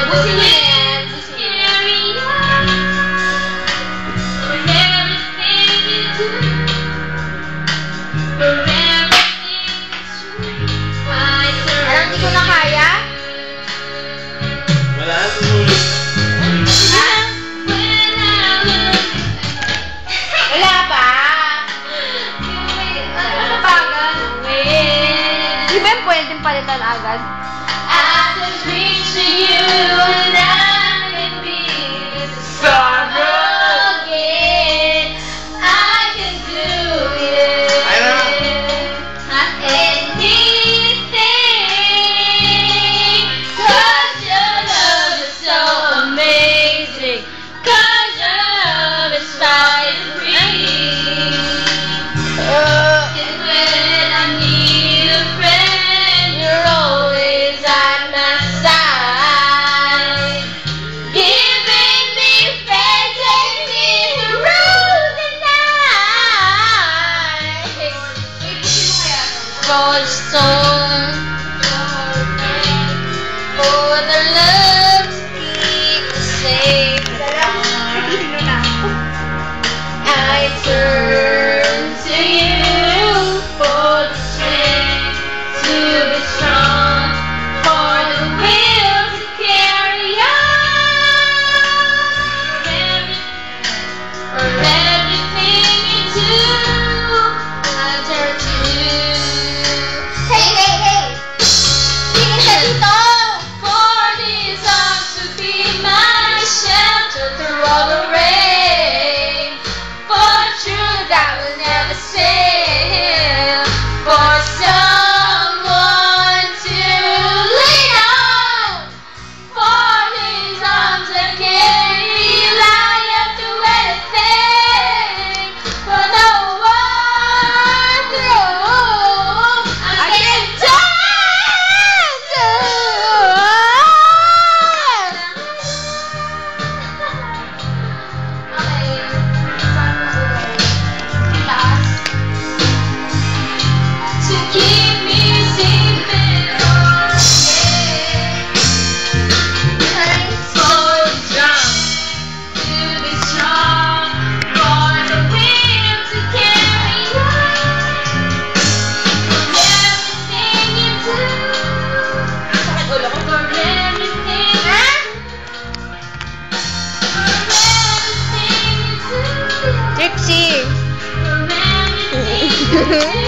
Ubusin niyo yan. Parang hindi ko na kaya? Wala, susulit. Wala pa. Ano ba agad? Di ba yung pwedeng palitan agad? I just reach to you and I can be strong again. I can do it. Anything. 'Cause your love is so amazing. 'Cause your love is fire free. And when I need a friend, you're always at my side. Giving me friends, take me through the night. For the storm, for the love to keep us safe. I turn to you for the strength to be strong, for the will to carry on. For everything you do, I turn to you. Hey, hey, hey! Tingin ka dito! For these arms to be my shelter through all the rain. For truth I will never fail. For someone to lean on. For these arms that carry me light through anything. For no one through I can dance. To keep me safe and okay. For the drum to be strong, for the wind to carry on. Everything you do, for everything, Trixie. For everything you do.